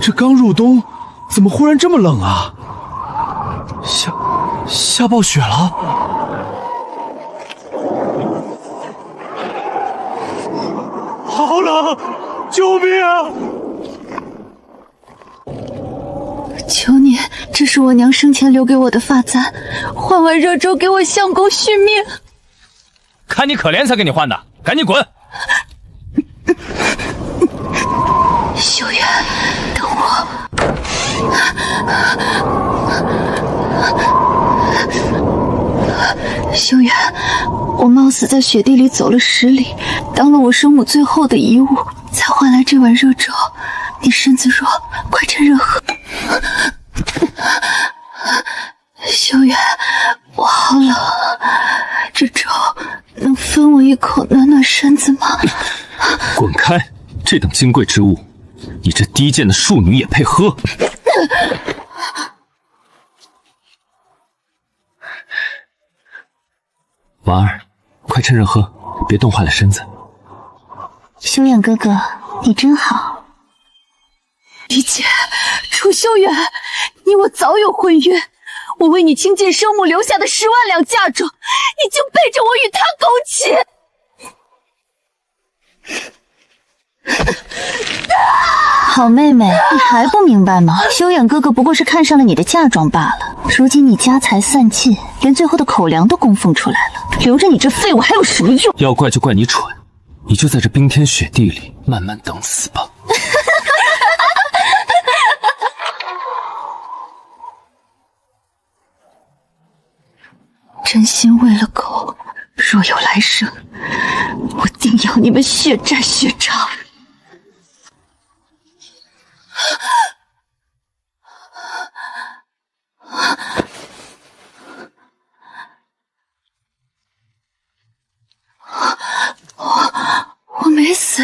这刚入冬，怎么忽然这么冷啊？下暴雪了？好冷！救命啊！求你，这是我娘生前留给我的发簪，换碗热粥给我相公续命。看你可怜才给你换的，赶紧滚！修远，等我。修远，我冒死在雪地里走了10里，当了我生母最后的遗物，才换来这碗热粥。你身子弱，快趁热喝。修远，我好冷，这粥能分我一口暖暖身子吗？滚开！这等金贵之物，你这低贱的庶女也配喝？婉儿，快趁热喝，别冻坏了身子。修远哥哥，你真好。李姐，楚修远，你我早有婚约，我为你倾尽生母留下的10万两嫁妆，你竟背着我与他苟且！好妹妹，你还不明白吗？修远哥哥不过是看上了你的嫁妆罢了。如今你家财散尽，连最后的口粮都供奉出来了，留着你这废物还有什么用？要怪就怪你蠢，你就在这冰天雪地里慢慢等死吧。真心为了狗，若有来生，我定要你们血债血偿。我没死，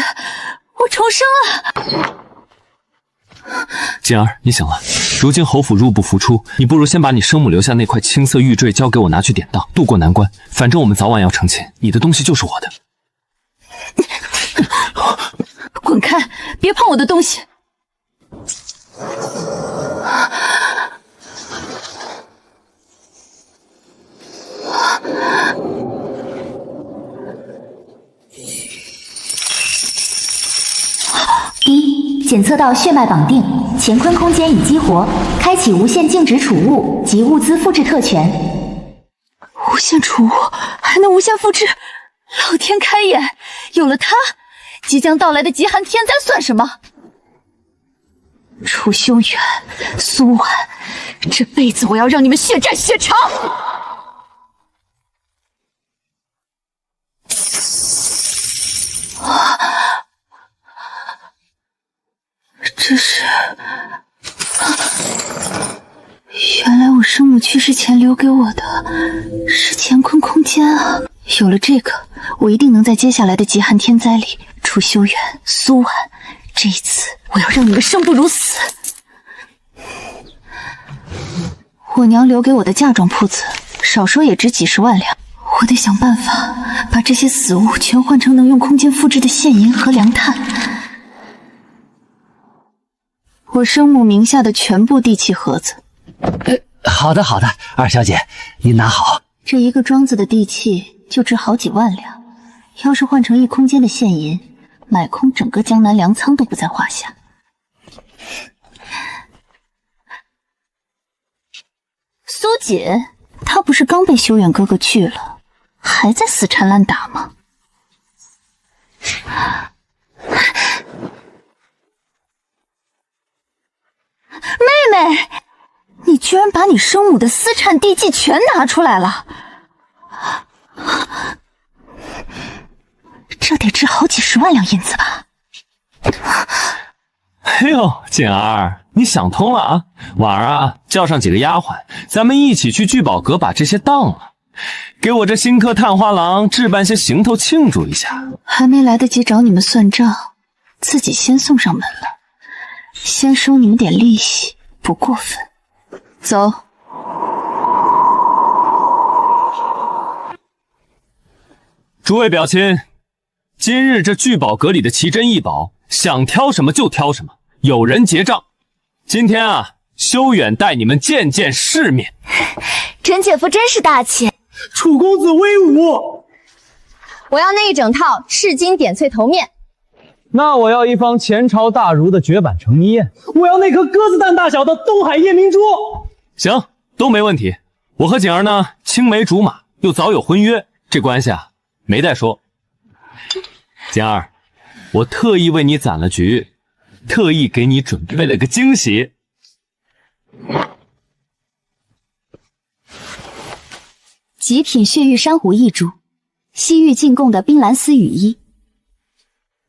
我重生了。锦儿，你醒了。如今侯府入不敷出，你不如先把你生母留下那块青色玉坠交给我拿去典当，渡过难关。反正我们早晚要成亲，你的东西就是我的。滚开！别碰我的东西！检测到血脉绑定，乾坤空间已激活，开启无限静止储物及物资复制特权。无限储物还能无限复制，老天开眼！有了它，即将到来的极寒天灾算什么？楚修远、苏婉，这辈子我要让你们血债血偿！这是……原来我生母去世前留给我的是乾坤空间啊！有了这个，我一定能在接下来的极寒天灾里，楚修远、苏婉，这一次我要让你们生不如死！我娘留给我的嫁妆铺子，少说也值几10万两，我得想办法把这些死物全换成能用空间复制的现银和凉炭。我生母名下的全部地契盒子。好的好的，二小姐您拿好。这一个庄子的地契就值好几万两，要是换成一空间的现银，买空整个江南粮仓都不在话下。苏锦，他不是刚被修远哥哥拒了，还在死缠烂打吗？妹妹，你居然把你生母的私产地契全拿出来了，这得值好几10万两银子吧？哎呦，锦儿，你想通了啊！婉儿啊，叫上几个丫鬟，咱们一起去聚宝阁把这些当了，给我这新科探花郎置办些行头庆祝一下。还没来得及找你们算账，自己先送上门了，先收你们点利息，不过分。走。诸位表亲，今日这聚宝阁里的奇珍异宝，想挑什么就挑什么，有人结账。今天啊，修远带你们见见世面。陈姐夫真是大气。楚公子威武！我要那一整套赤金点翠头面。那我要一方前朝大儒的绝版成泥宴，我要那颗鸽子蛋大小的东海夜明珠。行，都没问题。我和景儿呢，青梅竹马，又早有婚约，这关系啊，没待说。景儿，我特意为你攒了局，特意给你准备了个惊喜。极品血玉珊瑚一株，西域进贡的冰蓝丝雨衣，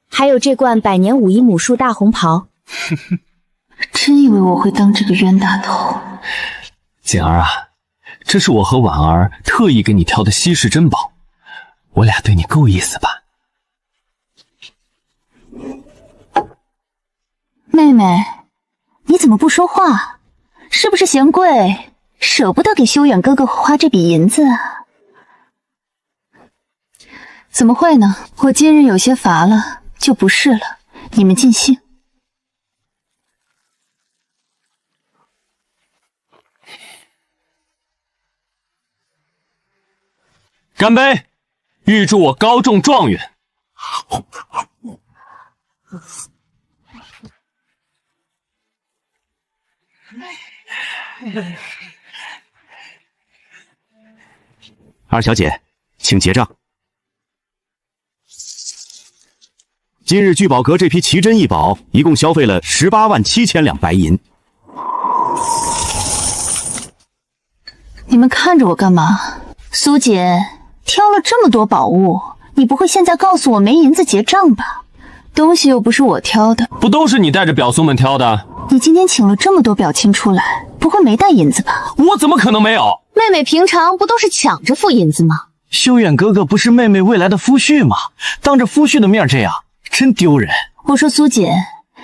还有这罐百年武夷母树大红袍。真以为我会当这个冤大头？景儿啊，这是我和婉儿特意给你挑的稀世珍宝，我俩对你够意思吧？妹妹，你怎么不说话？是不是嫌贵，舍不得给修远哥哥花这笔银子啊？怎么会呢？我今日有些乏了，就不是了。你们尽兴。干杯！预祝我高中状元。二小姐，请结账。今日聚宝阁这批奇珍异宝，一共消费了187000两白银。你们看着我干嘛？苏姐，挑了这么多宝物，你不会现在告诉我没银子结账吧？东西又不是我挑的，不都是你带着表兄们挑的？你今天请了这么多表亲出来，不会没带银子吧？我怎么可能没有？妹妹平常不都是抢着付银子吗？修远哥哥不是妹妹未来的夫婿吗？当着夫婿的面这样，真丢人。我说苏姐，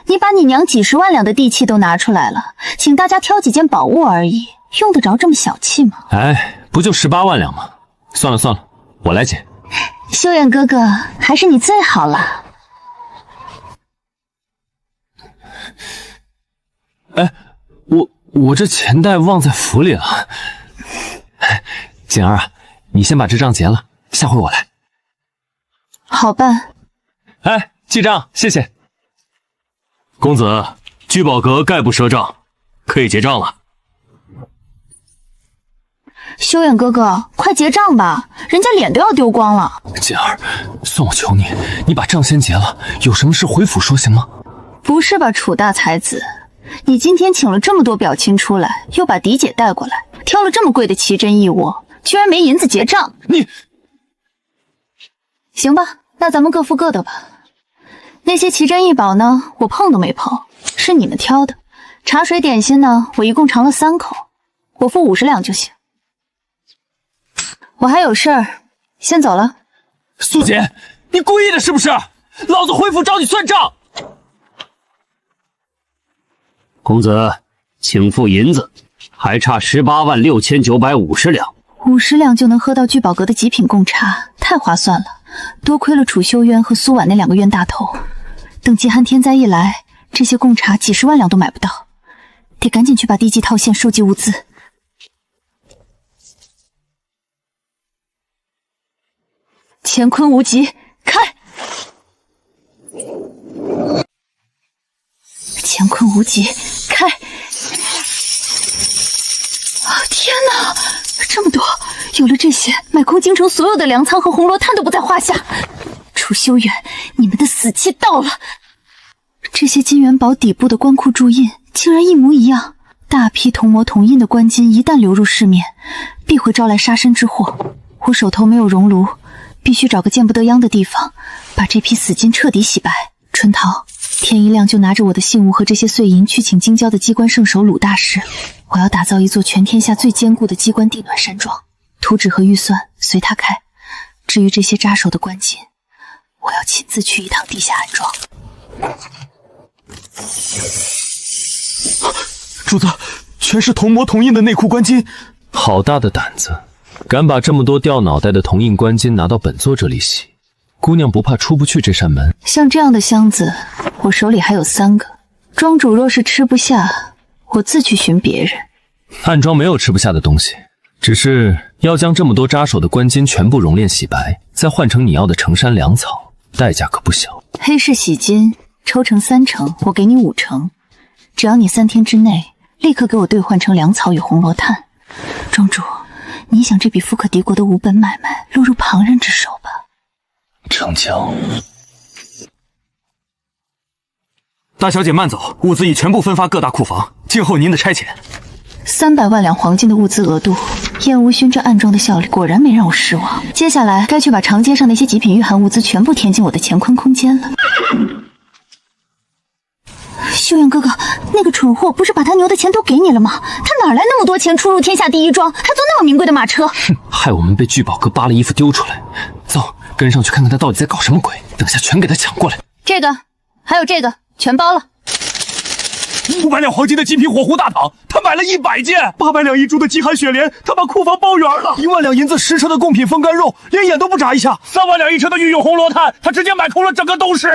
你把你娘几十万两的地契都拿出来了，请大家挑几件宝物而已，用得着这么小气吗？哎，不就18万两吗？算了算了，我来结。修远哥哥，还是你最好了。哎，我这钱袋忘在府里了。景儿啊，你先把这账结了，下回我来。好办。哎，记账，谢谢。公子，聚宝阁概不赊账，可以结账了。修远哥哥，快结账吧，人家脸都要丢光了。景儿，算我求你，你把账先结了，有什么事回府说行吗？不是吧，楚大才子，你今天请了这么多表亲出来，又把嫡姐带过来，挑了这么贵的奇珍异物，居然没银子结账。你，行吧，那咱们各付各的吧。那些奇珍异宝呢，我碰都没碰，是你们挑的。茶水点心呢，我一共尝了3口，我付50两就行。我还有事儿，先走了。苏姐，你故意的是不是？老子回府找你算账。公子，请付银子，还差186950两。50两就能喝到聚宝阁的极品贡茶，太划算了。多亏了楚修渊和苏婉那2个冤大头，等极寒天灾一来，这些贡茶几10万两都买不到，得赶紧去把地基套现，收集物资。乾坤无极，开！乾坤无极，开！天哪，这么多！有了这些，买空京城所有的粮仓和红罗滩都不在话下。楚修远，你们的死期到了！这些金元宝底部的官库铸印竟然一模一样，大批铜模铜印的官金一旦流入市面，必会招来杀身之祸。我手头没有熔炉，必须找个见不得央的地方，把这批死金彻底洗白。春桃，天一亮就拿着我的信物和这些碎银去请京郊的机关圣手鲁大师。我要打造一座全天下最坚固的机关地暖山庄，图纸和预算随他开。至于这些扎手的官金，我要亲自去一趟地下安装。主子，全是铜模铜印的内库官金。好大的胆子，敢把这么多掉脑袋的铜印官金拿到本座这里洗，姑娘不怕出不去这扇门？像这样的箱子，我手里还有3个。庄主若是吃不下，我自去寻别人。暗桩没有吃不下的东西，只是要将这么多扎手的官金全部熔炼洗白，再换成你要的成山粮草，代价可不小。黑市洗金抽成30%，我给你50%，只要你3天之内立刻给我兑换成粮草与红罗炭。庄主，你想这笔富可敌国的无本买卖落入旁人之手吧？成交。大小姐慢走，物资已全部分发各大库房，静候您的差遣。300万两黄金的物资额度，燕无勋这暗装的效力果然没让我失望。接下来该去把长街上那些极品御寒物资全部填进我的乾坤空间了。修远哥哥，那个蠢货不是把他牛的钱都给你了吗？他哪来那么多钱出入天下第一庄，还坐那么名贵的马车？哼，害我们被聚宝哥扒了衣服丢出来。走，跟上去看看他到底在搞什么鬼，等下全给他抢过来。这个，还有这个，全包了。500两黄金的极品火狐大躺，他买了100件；800两一株的极寒雪莲，他把库房包圆了；1万两银子10车的贡品风干肉，连眼都不眨一下；3万两1车的御用红罗炭，他直接买空了整个东市。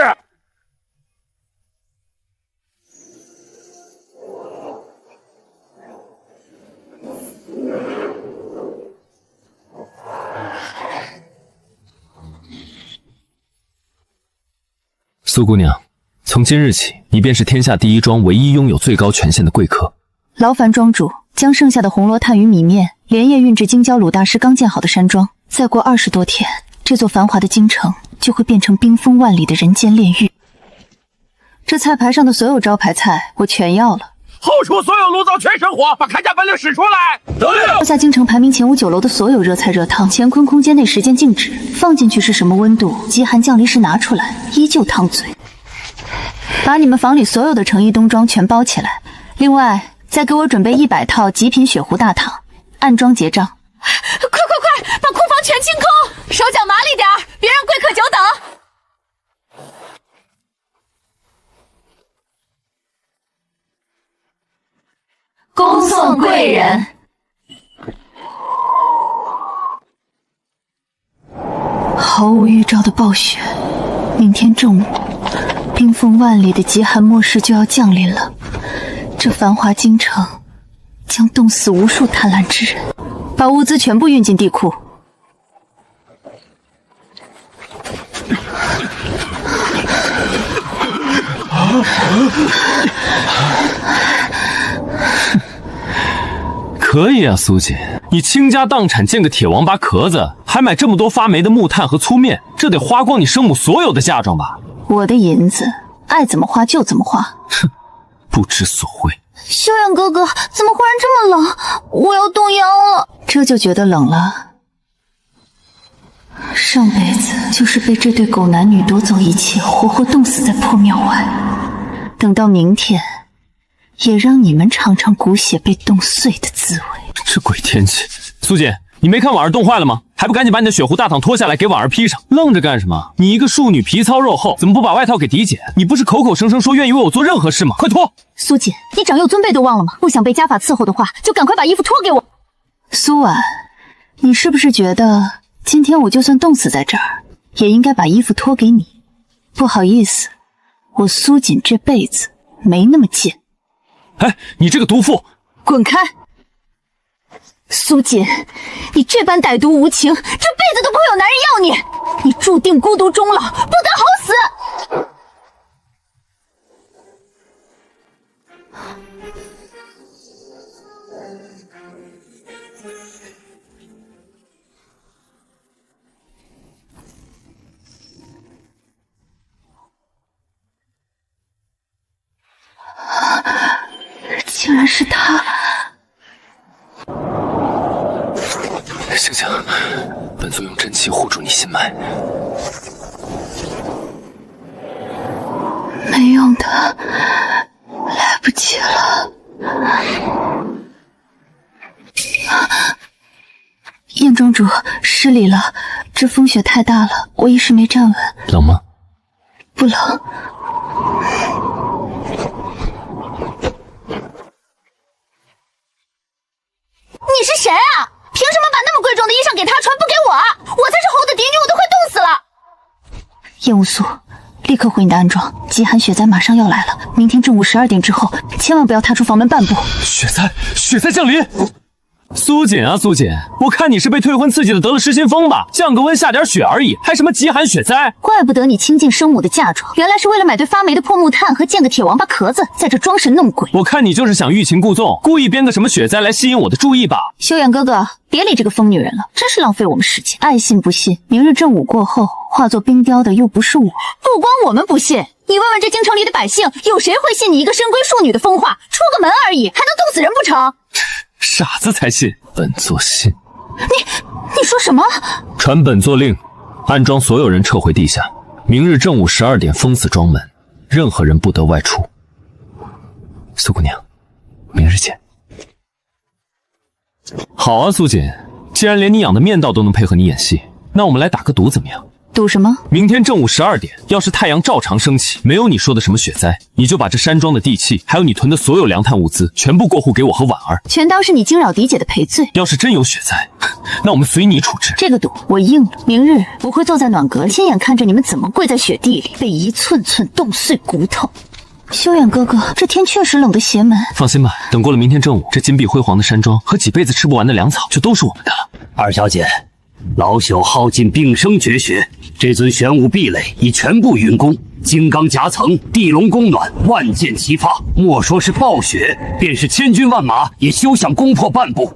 苏姑娘，从今日起，你便是天下第一庄唯一拥有最高权限的贵客。劳烦庄主将剩下的红罗炭与米面连夜运至京郊鲁大师刚建好的山庄。再过20多天，这座繁华的京城就会变成冰封万里的人间炼狱。这菜牌上的所有招牌菜，我全要了。后厨所有炉灶全生火，把看家本领使出来！得令。包下京城排名前5、9楼的所有热菜热汤，乾坤空间内时间静止，放进去是什么温度，极寒降临时拿出来，依旧烫嘴。把你们房里所有的成衣冬装全包起来，另外再给我准备100套极品雪狐大躺，暗装结账。快，把库房全清空，手脚麻利点儿，别让贵客久等。恭送贵人。毫无预兆的暴雪，明天正午，冰封万里的极寒末世就要降临了。这繁华京城将冻死无数贪婪之人。把物资全部运进地库。可以啊，苏姐，你倾家荡产建个铁王八壳子，还买这么多发霉的木炭和粗面，这得花光你生母所有的嫁妆吧？我的银子爱怎么花就怎么花。哼，不知所谓。修远哥哥，怎么忽然这么冷？我要冻僵了。这就觉得冷了？上辈子就是被这对狗男女夺走一切，活活冻死在破庙外。等到明天，也让你们尝尝骨血被冻碎的滋味。这鬼天气，苏姐，你没看婉儿冻坏了吗？还不赶紧把你的雪狐大氅脱下来给婉儿披上？愣着干什么？你一个庶女皮糙肉厚，怎么不把外套给狄姐？你不是口口声声说愿意为我做任何事吗？快脱！苏姐，你长幼尊卑都忘了吗？不想被家法伺候的话，就赶快把衣服脱给我。苏婉，你是不是觉得今天我就算冻死在这儿，也应该把衣服脱给你？不好意思，我苏锦这辈子没那么贱。哎，你这个毒妇，滚开！苏锦，你这般歹毒无情，这辈子都不会有男人要你，你注定孤独终老，不得好死！竟然是他！醒醒，本座用真气护住你心脉。没用的，来不及了。燕庄主，失礼了，这风雪太大了，我一时没站稳。冷吗？不冷。你是谁啊？凭什么把那么贵重的衣裳给他穿，不给我？我才是猴子嫡女，我都快冻死了。燕无素，立刻回你的暗桩。极寒雪灾马上要来了，明天正午12点之后，千万不要踏出房门半步。雪灾降临！苏锦啊，苏锦，我看你是被退婚刺激的得了失心疯吧？降个温下点雪而已，还什么极寒雪灾？怪不得你倾尽生母的嫁妆，原来是为了买对发霉的破木炭和建个铁王八壳子，在这装神弄鬼。我看你就是想欲擒故纵，故意编个什么雪灾来吸引我的注意吧。修远哥哥，别理这个疯女人了，真是浪费我们时间。爱信不信，明日正午过后化作冰雕的又不是我。不光我们不信，你问问这京城里的百姓，有谁会信你一个深闺庶女的疯话？出个门而已，还能冻死人不成？傻子才信，本座信。你说什么？传本座令，暗桩所有人撤回地下，明日正午12点封死庄门，任何人不得外出。苏姑娘，明日见。好啊，苏锦，既然连你养的面道都能配合你演戏，那我们来打个赌怎么样？赌什么？明天正午12点，要是太阳照常升起，没有你说的什么雪灾，你就把这山庄的地契，还有你囤的所有粮炭物资，全部过户给我和婉儿，全当是你惊扰嫡姐的赔罪。要是真有雪灾，那我们随你处置。这个赌我应了，明日我会坐在暖阁里，亲眼看着你们怎么跪在雪地里，被一寸寸冻碎骨头。修远哥哥，这天确实冷得邪门。放心吧，等过了明天正午，这金碧辉煌的山庄和几辈子吃不完的粮草就都是我们的了。二小姐，老朽耗尽毕生绝学，这尊玄武壁垒已全部运功，金刚夹层，地龙宫暖，万箭齐发，莫说是暴雪，便是千军万马也休想攻破半步。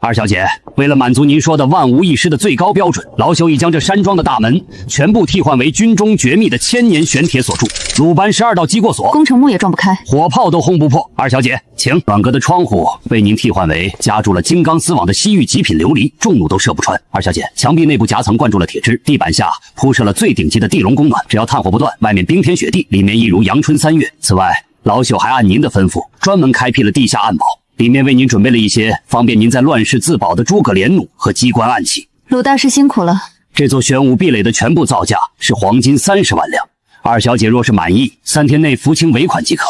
二小姐，为了满足您说的万无一失的最高标准，老朽已将这山庄的大门全部替换为军中绝密的千年玄铁锁柱，鲁班12道击过锁，工程木也撞不开，火炮都轰不破。二小姐，请。暖阁的窗户为您替换为夹住了金刚丝网的西域极品琉璃，重弩都射不穿。二小姐，墙壁内部夹层灌注了铁汁，地板下铺设了最顶级的地龙宫暖，只要炭火不断，外面冰天雪地，里面一如阳春3月。此外，老朽还按您的吩咐，专门开辟了地下暗堡，里面为您准备了一些方便您在乱世自保的诸葛连弩和机关暗器。鲁大师辛苦了。这座玄武壁垒的全部造价是黄金30万两，二小姐若是满意，3天内付清尾款即可。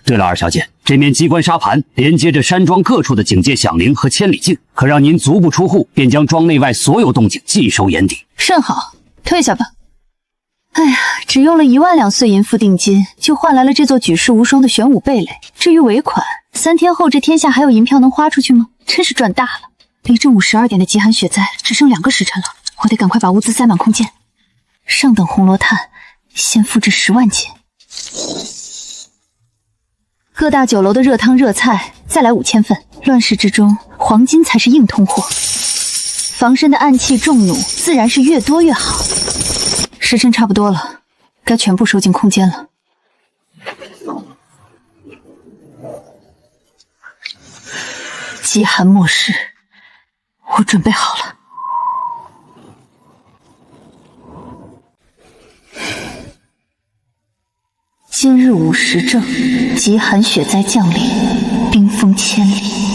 对了，二小姐，这面机关沙盘连接着山庄各处的警戒响铃和千里镜，可让您足不出户便将庄内外所有动静尽收眼底。甚好，退下吧。哎呀，只用了1万两碎银付定金，就换来了这座举世无双的玄武贝垒。至于尾款，3天后这天下还有银票能花出去吗？真是赚大了。离正午12点的极寒雪灾只剩2个时辰了，我得赶快把物资塞满空间。上等红罗炭，先复制10万斤。各大酒楼的热汤热菜，再来5000份。乱世之中，黄金才是硬通货。防身的暗器重弩，自然是越多越好。时辰差不多了，该全部收进空间了。极寒末世，我准备好了。今日午时正，极寒雪灾降临，冰封千里。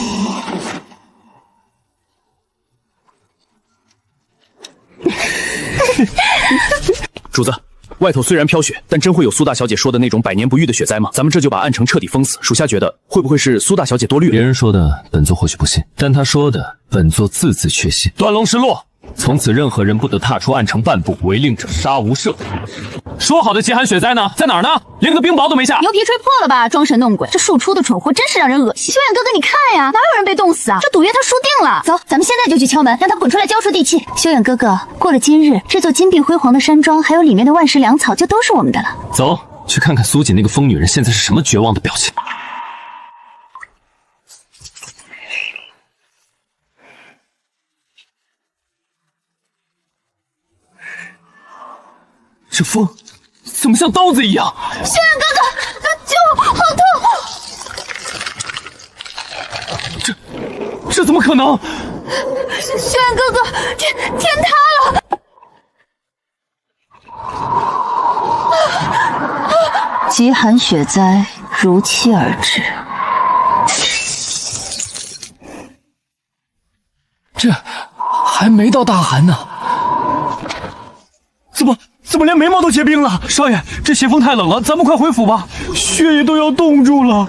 主子，外头虽然飘雪，但真会有苏大小姐说的那种百年不遇的雪灾吗？咱们这就把暗城彻底封死。属下觉得会不会是苏大小姐多虑了？别人说的，本座或许不信，但他说的，本座字字确信。断龙石落，从此任何人不得踏出暗城半步，违令者杀无赦。说好的极寒雪灾呢？在哪儿呢？连个冰雹都没下。牛皮吹破了吧？装神弄鬼，这庶出的蠢货真是让人恶心。修远哥哥，你看呀，哪有人被冻死啊？这赌约他输定了。走，咱们现在就去敲门，让他滚出来交出地契。修远哥哥，过了今日，这座金碧辉煌的山庄，还有里面的万石粮草，就都是我们的了。走，去看看苏锦那个疯女人现在是什么绝望的表情。这风怎么像刀子一样？修远哥哥，救我！好痛！这怎么可能？修远哥哥，天塌了！极寒雪灾如期而至。这还没到大寒呢，怎么连眉毛都结冰了？少爷，这邪风太冷了，咱们快回府吧，血液都要冻住了。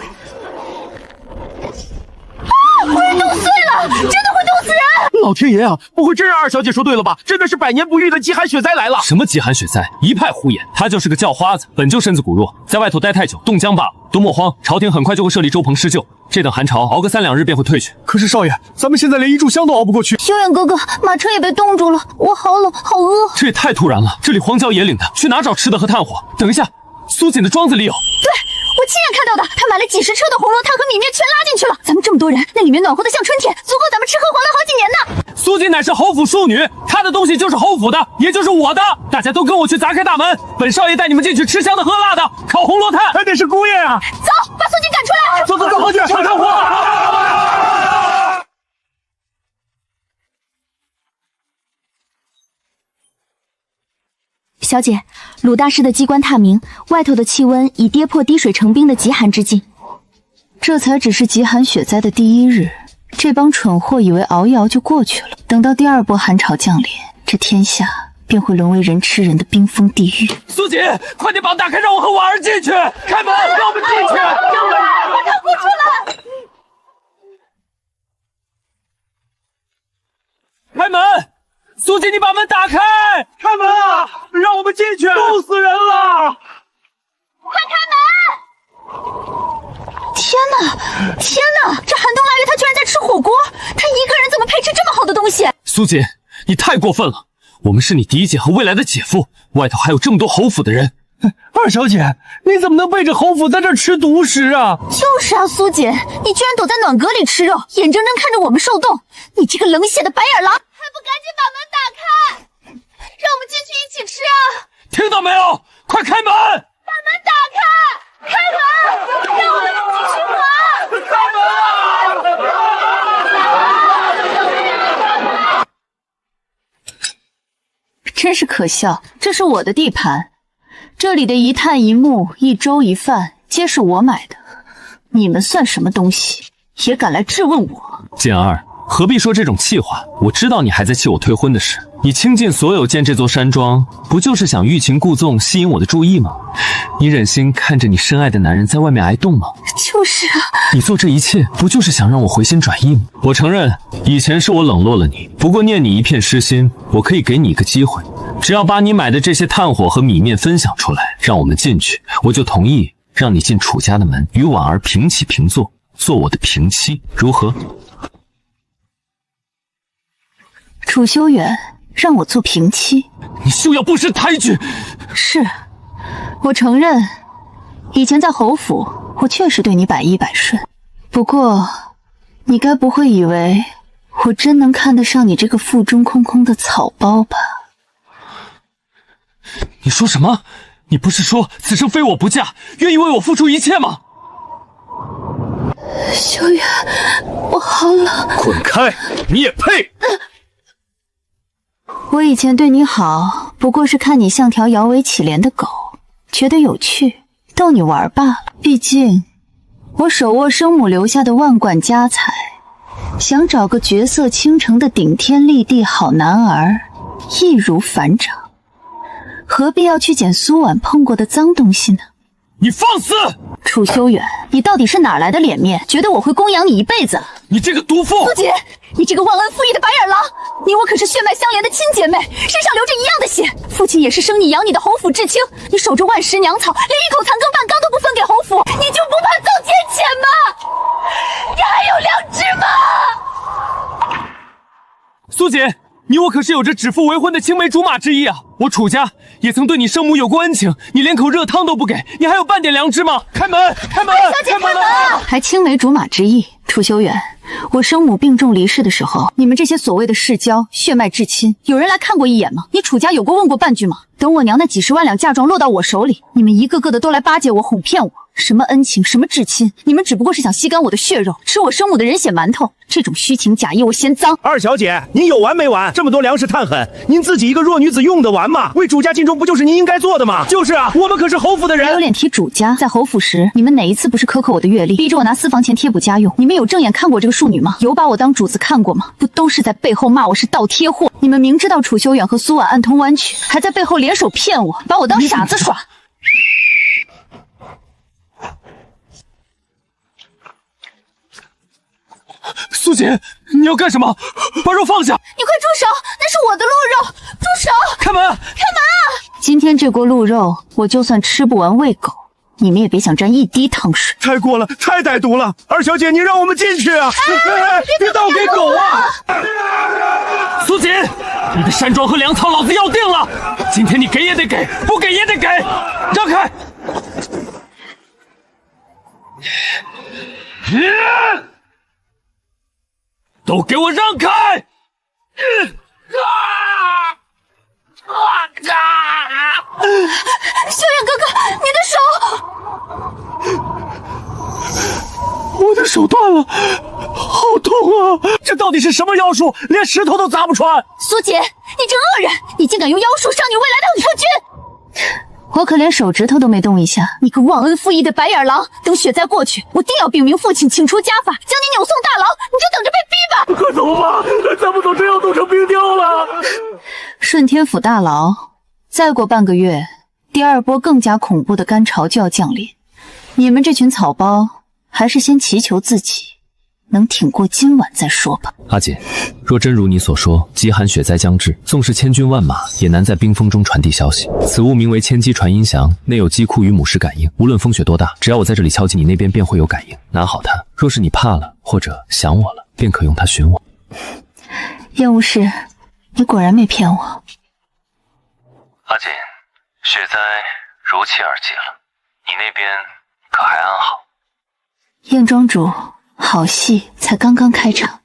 会冻碎了，真的会冻死人！老天爷啊，不会真让二小姐说对了吧？真的是百年不遇的极寒雪灾来了！什么极寒雪灾，一派胡言！他就是个叫花子，本就身子骨弱，在外头待太久，冻僵罢了。都莫慌，朝廷很快就会设立周棚施救，这等寒潮熬个3、2日便会退去。可是少爷，咱们现在连一炷香都熬不过去。修远哥哥，马车也被冻住了，我好冷，好饿。这也太突然了，这里荒郊野岭的，去哪找吃的和炭火？等一下，苏锦的庄子里有。对，我亲眼看到的，他买了几10车的红罗炭和米面全拉进去了。咱们这么多人，那里面暖和的像春天，足够咱们吃喝玩乐好几年呢。苏锦乃是侯府庶女，她的东西就是侯府的，也就是我的。大家都跟我去砸开大门，本少爷带你们进去吃香的喝辣的，烤红罗炭。还得是姑爷啊！走，把苏锦赶出来！走，快去抢炭火！小姐，鲁大师的机关踏明，外头的气温已跌破滴水成冰的极寒之境。这才只是极寒雪灾的第1日，这帮蠢货以为熬一熬就过去了。等到第2波寒潮降临，这天下便会沦为人吃人的冰封地狱。苏锦，快点把门打开，让我和婉儿进去！开门，让我们进去！我等不出来！开门！苏锦，你把门打开！开门啊！让我们进去！冻死人了！快开门！天哪！这寒冬腊月他居然在吃火锅！他一个人怎么配吃这么好的东西？苏锦，你太过分了！我们是你嫡姐和未来的姐夫，外头还有这么多侯府的人。二小姐，你怎么能背着侯府在这儿吃独食啊？就是啊，苏锦，你居然躲在暖阁里吃肉，眼睁睁看着我们受冻！你这个冷血的白眼狼，还不赶紧把门打开，让我们进去一起吃啊！听到没有？快开门！把门打开！开门！让我们继续玩！开门啊！真是可笑，这是我的地盘，这里的一炭一木一粥一饭皆是我买的，你们算什么东西，也敢来质问我？简儿，何必说这种气话？我知道你还在气我退婚的事。你倾尽所有建这座山庄，不就是想欲擒故纵，吸引我的注意吗？你忍心看着你深爱的男人在外面挨冻吗？就是啊，你做这一切，不就是想让我回心转意吗？我承认，以前是我冷落了你，不过念你一片痴心，我可以给你一个机会，只要把你买的这些炭火和米面分享出来，让我们进去，我就同意让你进楚家的门，与婉儿平起平坐，做我的平妻，如何？楚修远让我做平妻，你休要不识抬举！是，我承认，以前在侯府，我确实对你百依百顺。不过，你该不会以为我真能看得上你这个腹中空空的草包吧？你说什么？你不是说此生非我不嫁，愿意为我付出一切吗？修远，我好冷。滚开！你也配？我以前对你好，不过是看你像条摇尾乞怜的狗，觉得有趣，逗你玩罢了。毕竟，我手握生母留下的万贯家财，想找个绝色倾城的顶天立地好男儿，易如反掌。何必要去捡苏婉碰过的脏东西呢？你放肆！楚修远，你到底是哪来的脸面，觉得我会供养你一辈子？你这个毒妇！苏姐，你这个忘恩负义的白眼狼！你我可是血脉相连的亲姐妹，身上流着一样的血。父亲也是生你养你的侯府至亲，你守着万石粮草，连一口残羹半缸都不分给侯府，你就不怕遭天谴吗？你还有良知吗？苏姐，你我可是有着指腹为婚的青梅竹马之意啊！我楚家也曾对你生母有过恩情，你连口热汤都不给，你还有半点良知吗？开门！开门！小姐，开门！还青梅竹马之意，楚修远，我生母病重离世的时候，你们这些所谓的世交、血脉至亲，有人来看过一眼吗？你楚家有过问过半句吗？等我娘那几10万两嫁妆落到我手里，你们一个个的都来巴结我、哄骗我，什么恩情，什么至亲，你们只不过是想吸干我的血肉，吃我生母的人血馒头，这种虚情假意，我嫌脏。二小姐，您有完没完？这么多粮食炭狠，您自己一个弱女子用得完吗？为主家尽忠不就是您应该做的吗？就是啊，我们可是侯府的人。还有脸提主家？在侯府时，你们哪一次不是克扣我的月例，逼着我拿私房钱贴补家用？你们有正眼看过这个庶女吗？有把我当主子看过吗？不都是在背后骂我是倒贴货？你们明知道楚修远和苏婉暗通弯曲，还在背后联手骗我，把我当傻子耍。苏姐，你要干什么？把肉放下！你快住手！那是我的鹿肉！住手！开门！开门啊！今天这锅鹿肉，我就算吃不完喂狗，你们也别想沾一滴汤水。太过了，太歹毒了！二小姐，你让我们进去啊！别倒给狗啊！苏锦，你的山庄和粮草老子要定了，今天你给也得给，不给也得给，让开！都给我让开！萧远哥哥，你的手！我的手断了，好痛啊！这到底是什么妖术，连石头都砸不穿？苏姐，你这恶人，你竟敢用妖术伤你未来的夫君！我可连手指头都没动一下。你个忘恩负义的白眼狼！等雪灾过去，我定要禀明父亲，请出家法，将你扭送大牢，你就等着被逼吧！快走吧，再不走真要冻成冰雕了！顺天府大牢，再过半个月，第二波更加恐怖的干潮就要降临。你们这群草包，还是先祈求自己能挺过今晚再说吧。阿锦，若真如你所说，极寒雪灾将至，纵是千军万马，也难在冰封中传递消息。此物名为千机传音响，内有机库与母狮感应，无论风雪多大，只要我在这里敲击你那边，便会有感应。拿好它，若是你怕了或者想我了，便可用它寻我。燕无事，你果然没骗我。阿锦，雪灾如期而至了，你那边可还安好？燕庄主，好戏才刚刚开场。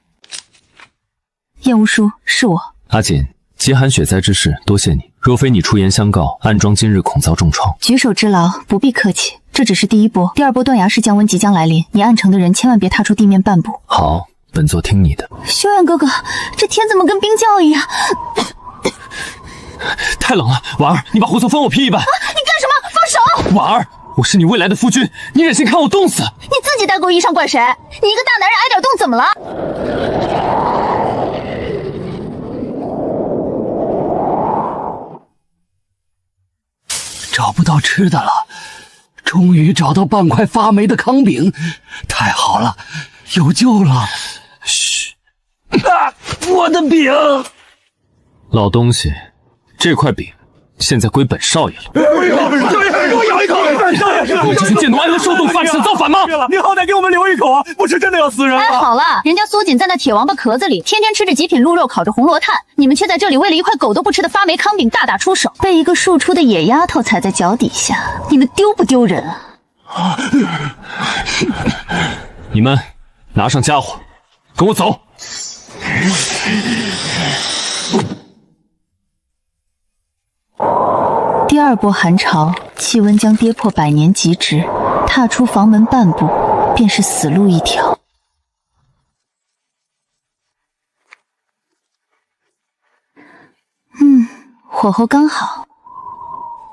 燕无书，是我。阿锦，极寒雪灾之事，多谢你。若非你出言相告，暗庄今日恐遭重创。举手之劳，不必客气。这只是第一波，第二波断崖式降温即将来临，你暗城的人千万别踏出地面半步。好，本座听你的。修远哥哥，这天怎么跟冰窖一样？太冷了，婉儿，你把胡椒分我劈一半。你干什么？放手！婉儿，我是你未来的夫君，你忍心看我冻死？你自己带够衣裳怪谁？你一个大男人挨点冻怎么了？找不到吃的了，终于找到半块发霉的糠饼，太好了，有救了！嘘，我的饼！老东西，这块饼现在归本少爷了。给我咬一口！少爷，你这群贱奴爱恶受冻犯，想造反吗？你好歹给我们留一口啊！不吃真的要死人了！哎，好了，人家苏锦在那铁王八壳子里，天天吃着极品鹿肉，烤着红罗炭，你们却在这里为了一块狗都不吃的发霉糠饼大打出手，被一个庶出的野丫头踩在脚底下，你们丢不丢人啊？你们拿上家伙，跟我走。第二波寒潮，气温将跌破100年极值，踏出房门半步，便是死路一条。火候刚好。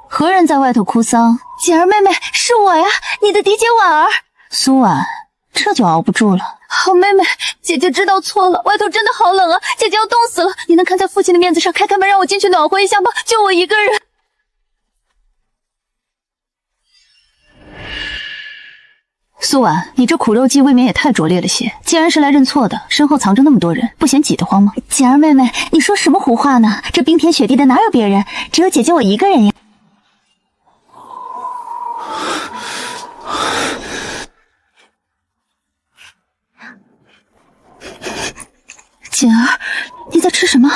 何人在外头哭丧？锦儿妹妹，是我呀，你的嫡姐婉儿。苏婉，这就熬不住了。好妹妹，姐姐知道错了，外头真的好冷啊，姐姐要冻死了。你能看在父亲的面子上开开门，让我进去暖和一下吗？就我一个人。苏婉，你这苦肉计未免也太拙劣了些。既然是来认错的，身后藏着那么多人，不嫌挤得慌吗？锦儿妹妹，你说什么胡话呢？这冰天雪地的哪有别人？只有姐姐我一个人呀。锦儿，你在吃什么？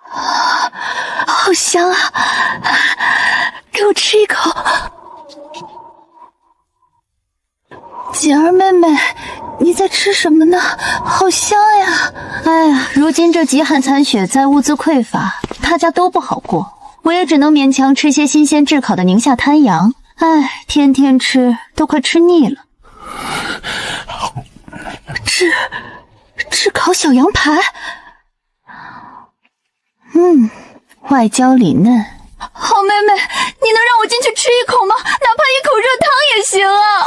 好香啊！给我吃一口。锦儿妹妹，你在吃什么呢？好香呀！哎呀，如今这极寒残雪灾，物资匮乏，大家都不好过，我也只能勉强吃些新鲜炙烤的宁夏滩羊。哎，天天吃都快吃腻了。炙烤小羊排，外焦里嫩。好妹妹，你能让我进去吃一口吗？哪怕一口热汤也行啊！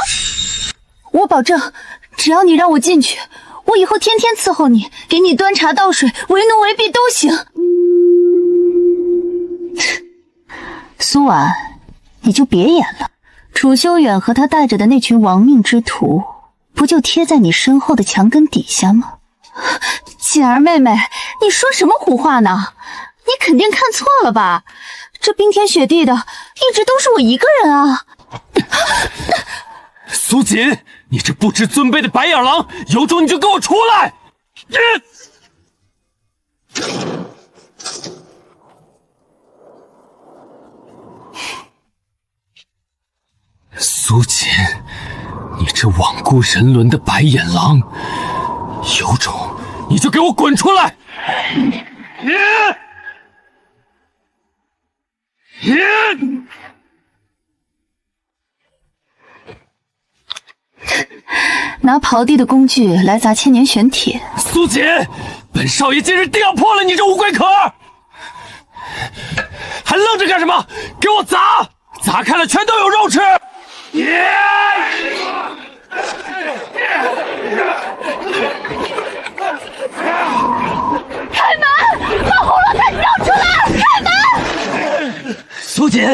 我保证，只要你让我进去，我以后天天伺候你，给你端茶倒水，为奴为婢都行。苏婉，你就别演了。楚修远和他带着的那群亡命之徒，不就贴在你身后的墙根底下吗？锦儿妹妹，你说什么胡话呢？你肯定看错了吧？这冰天雪地的，一直都是我一个人啊！苏锦，你这不知尊卑的白眼狼，有种你就给我出来！苏锦，你这罔顾人伦的白眼狼，有种你就给我滚出来！拿刨地的工具来砸千年玄铁。苏锦，本少爷今日定要破了你这乌龟壳！还愣着干什么？给我砸！砸开了全都有肉吃！开门！把红罗塔交出来！开门！苏锦，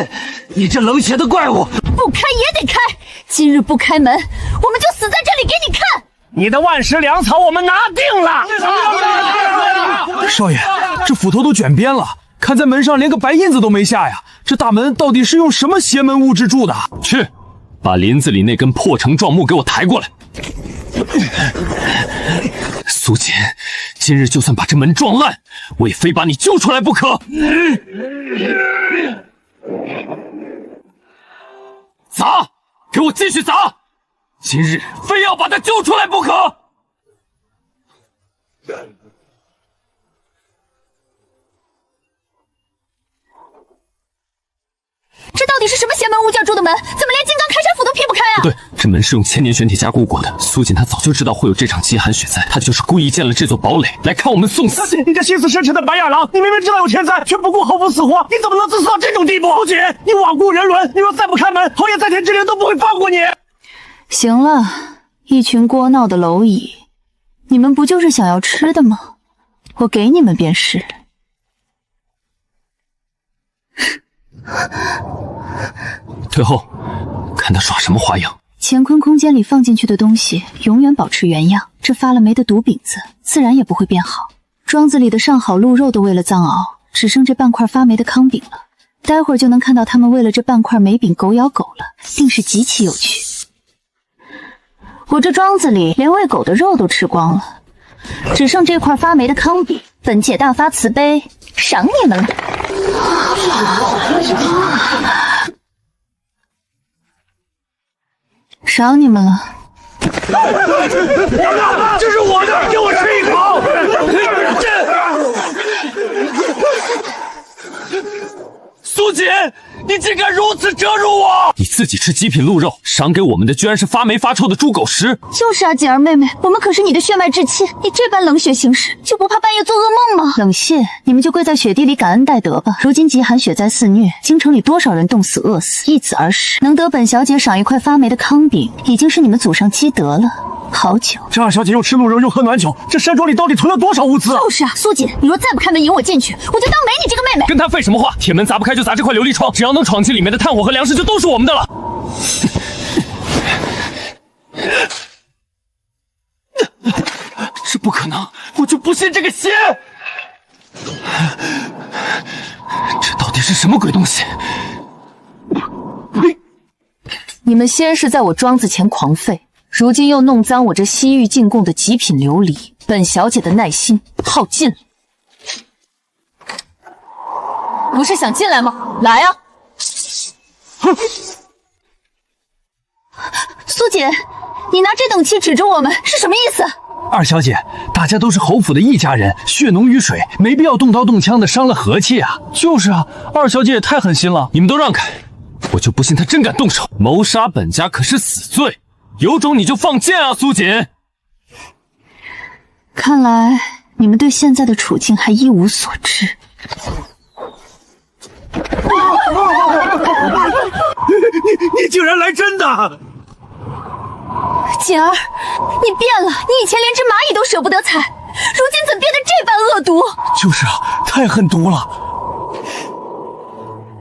你这冷血的怪物！不开也得开！今日不开门，我们就死在这里给你看！你的万石粮草我们拿定了。少爷，这斧头都卷边了，看在门上连个白印子都没下呀！这大门到底是用什么邪门物质铸的？去，把林子里那根破城撞木给我抬过来。苏锦，今日就算把这门撞烂，我也非把你救出来不可！砸！给我继续砸！今日非要把他救出来不可！这到底是什么邪门物件铸的门？怎么连金刚开山斧都劈不开啊？不对，这门是用千年玄铁加固过的。苏锦他早就知道会有这场极寒雪灾，他就是故意建了这座堡垒来看我们送死。你这心思深沉的白眼狼，你明明知道有天灾，却不顾后夫死活，你怎么能自私到这种地步？苏锦，你罔顾人伦，你若再不开门，侯爷在天之灵都不会放过你。行了，一群聒闹的蝼蚁，你们不就是想要吃的吗？我给你们便是。退后，看他耍什么花样！乾坤空间里放进去的东西永远保持原样，这发了霉的毒饼子自然也不会变好。庄子里的上好鹿肉都喂了藏獒，只剩这半块发霉的糠饼了。待会儿就能看到他们为了这半块霉饼狗咬狗了，定是极其有趣。我这庄子里连喂狗的肉都吃光了，只剩这块发霉的糠饼，本姐大发慈悲，赏你们了。赏你们了。这是我的，给我吃一口！苏锦，你竟敢如此折辱我！你自己吃极品鹿肉，赏给我们的居然是发霉发臭的猪狗食。就是啊，锦儿妹妹，我们可是你的血脉至亲，你这般冷血行事，就不怕半夜做噩梦吗？冷谢，你们就跪在雪地里感恩戴德吧。如今极寒雪灾肆虐，京城里多少人冻死饿死，易子而食，能得本小姐赏一块发霉的糠饼，已经是你们祖上积德了。好久，这二小姐又吃鹿肉又喝暖酒，这山庄里到底存了多少物资？就是啊，苏锦，你若再不开门引我进去，我就当没你这个妹妹。跟他废什么话？铁门砸不开就砸这块琉璃窗，只要能闯进里面的炭火和粮食，就都是我们的了。这不可能，我就不信这个邪！这到底是什么鬼东西？你们先是在我庄子前狂吠，如今又弄脏我这西域进贡的极品琉璃，本小姐的耐心耗尽了。不是想进来吗？来啊！苏锦，你拿这等气指着我们是什么意思？二小姐，大家都是侯府的一家人，血浓于水，没必要动刀动枪的，伤了和气啊。就是啊，二小姐也太狠心了。你们都让开，我就不信他真敢动手。谋杀本家可是死罪，有种你就放箭啊，苏锦！看来你们对现在的处境还一无所知。你竟然来真的！锦儿，你变了，你以前连只蚂蚁都舍不得踩，如今怎变得这般恶毒？就是啊，太狠毒了。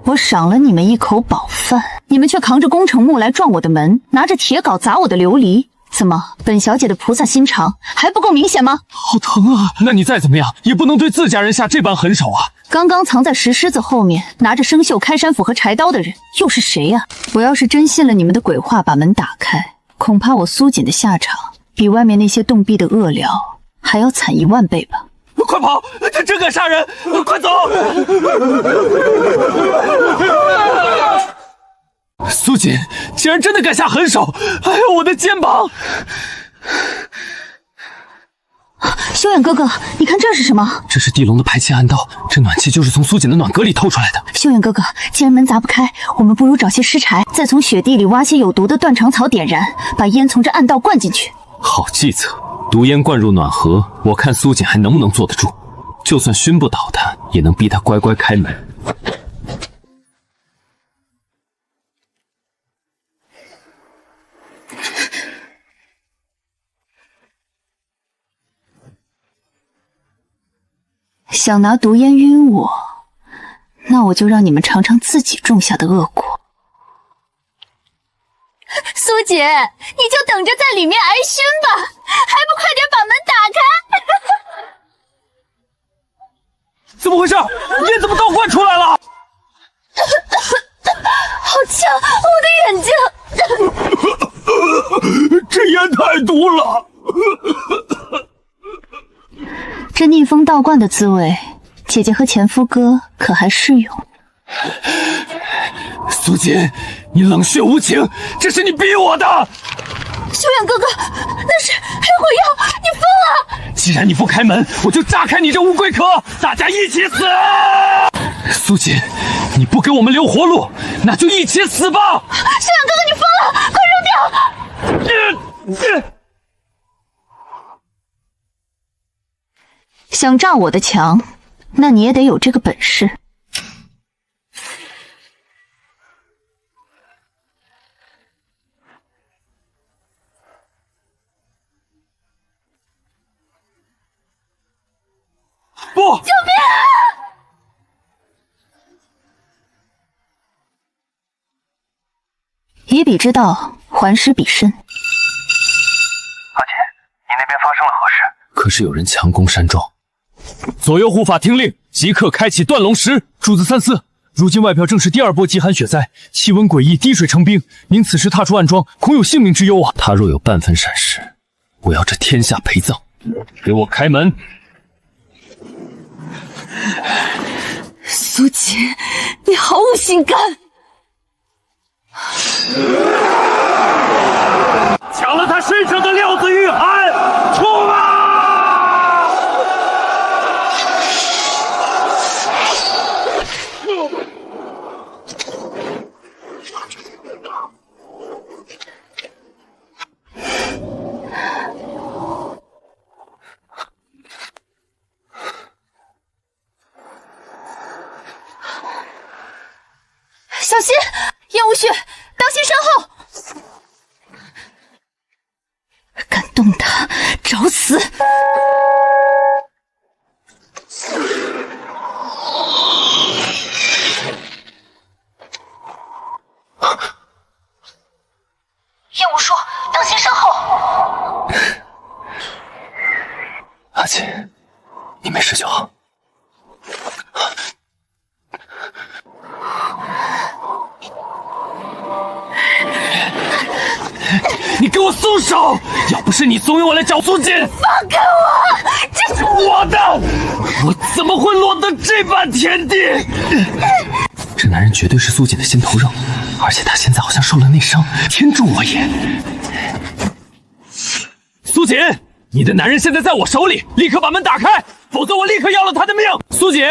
我赏了你们一口饱饭，你们却扛着工程木来撞我的门，拿着铁镐砸我的琉璃，怎么，本小姐的菩萨心肠还不够明显吗？好疼啊！那你再怎么样也不能对自家人下这般狠手啊！刚刚藏在石狮子后面拿着生锈开山斧和柴刀的人又是谁呀？我要是真信了你们的鬼话，把门打开，恐怕我苏锦的下场比外面那些冻毙的恶僚还要惨10000倍吧。快跑！这真敢杀人！快走！苏锦竟然真的敢下狠手！哎呀，我的肩膀！修远哥哥，你看这是什么？这是地龙的排气暗道，这暖气就是从苏锦的暖阁里透出来的。修远哥哥，既然门砸不开，我们不如找些尸柴，再从雪地里挖些有毒的断肠草点燃，把烟从这暗道灌进去。好计策！毒烟灌入暖河，我看苏锦还能不能坐得住。就算熏不倒他，也能逼他乖乖开门。想拿毒烟晕我，那我就让你们尝尝自己种下的恶果。苏姐，你就等着在里面挨熏吧，还不快点把门打开！怎么回事？烟怎么倒灌出来了？好呛，我的眼睛！这烟太毒了。这逆风倒灌的滋味，姐姐和前夫哥可还适用？苏锦，你冷血无情，这是你逼我的！修远哥哥，那是黑火药，你疯了！既然你不开门，我就炸开你这乌龟壳，大家一起死！苏锦，你不给我们留活路，那就一起死吧！修远哥哥，你疯了，快扔掉！想炸我的墙，那你也得有这个本事。不！救命啊！以彼之道还施彼身。阿姐，你那边发生了何事？可是有人强攻山庄。左右护法听令，即刻开启断龙石。主子三思，如今外表正是第2波极寒雪灾，气温诡异，滴水成冰。您此时踏出暗庄，恐有性命之忧啊！他若有半分闪失，我要这天下陪葬。给我开门！苏锦，你毫无心肝！抢了他身上的料子御寒，冲啊！小心，燕无血，当心身后！敢动他，找死！燕无术，当心身后！阿锦，你没事就好。你给我松手！要不是你怂恿我来找苏锦，放开我！这是我的，我怎么会落得这般田地？这男人绝对是苏锦的心头肉，而且他现在好像受了内伤，天助我也！苏锦，你的男人现在在我手里，立刻把门打开，否则我立刻要了他的命！苏锦，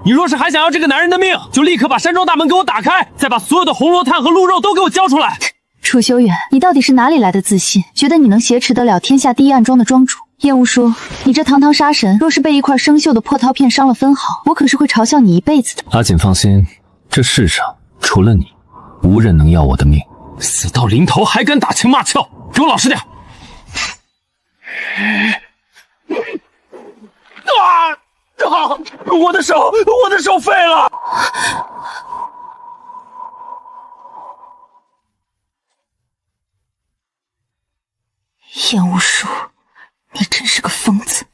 你若是还想要这个男人的命，就立刻把山庄大门给我打开，再把所有的红罗炭和鹿肉都给我交出来！楚修远，你到底是哪里来的自信，觉得你能挟持得了天下第一暗庄的庄主？燕无说，你这堂堂杀神，若是被一块生锈的破陶片伤了分毫，我可是会嘲笑你一辈子的。阿锦放心，这世上除了你，无人能要我的命。死到临头还敢打情骂俏，给我老实点！我的手废了！燕无术，你真是个疯子。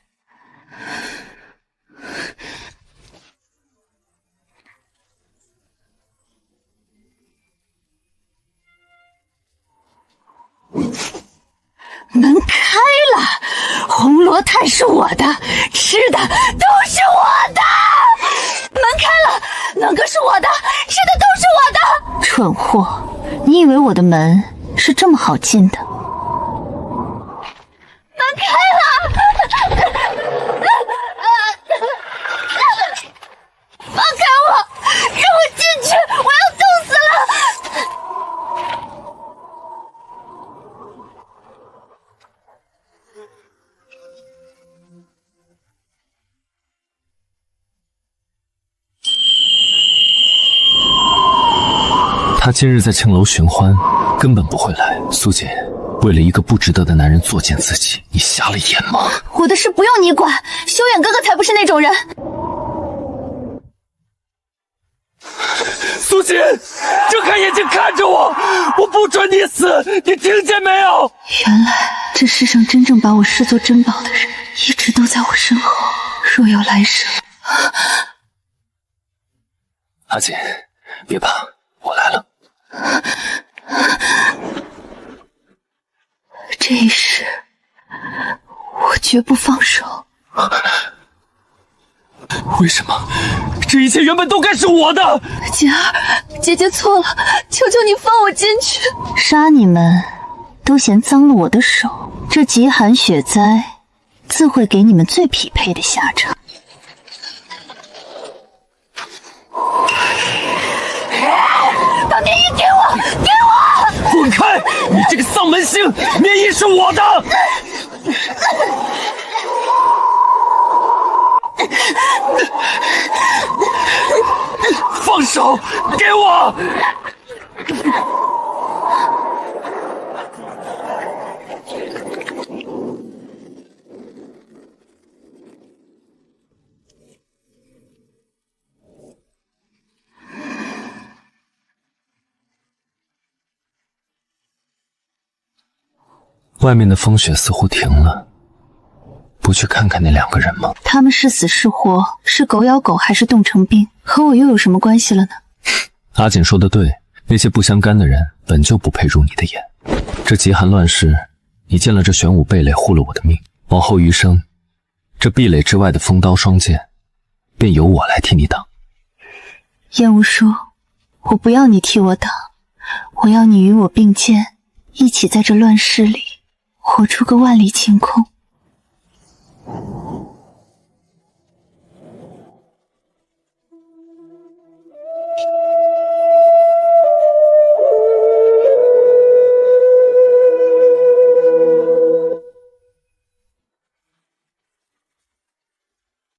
门开了，红罗炭是我的，吃的都是我的。门开了，冷哥是我的，吃的都是我的。蠢货，你以为我的门是这么好进的？门开了，放开我，让我进去，我要冻死了。他今日在青楼寻欢，根本不会来。苏锦，为了一个不值得的男人作践自己，你瞎了眼吗？我的事不用你管，修远哥哥才不是那种人。苏锦，睁开眼睛看着我，我不准你死，你听见没有？原来这世上真正把我视作珍宝的人，一直都在我身后。若有来生，阿锦，别怕，我来了。这一世，我绝不放手。为什么？这一切原本都该是我的。锦儿，姐姐错了，求求你放我进去。杀你们，都嫌脏了我的手，这极寒雪灾，自会给你们最匹配的下场。把棉衣给我，给我！滚开！你这个丧门星，棉衣是我的。放手，给我！外面的风雪似乎停了，不去看看那两个人吗？他们是死是活，是狗咬狗还是冻成冰，和我又有什么关系了呢？阿锦说的对，那些不相干的人本就不配入你的眼。这极寒乱世，你见了这玄武蓓蕾护了我的命，往后余生，这壁垒之外的锋刀双剑，便由我来替你挡。燕无术，我不要你替我挡，我要你与我并肩，一起在这乱世里活出个万里晴空。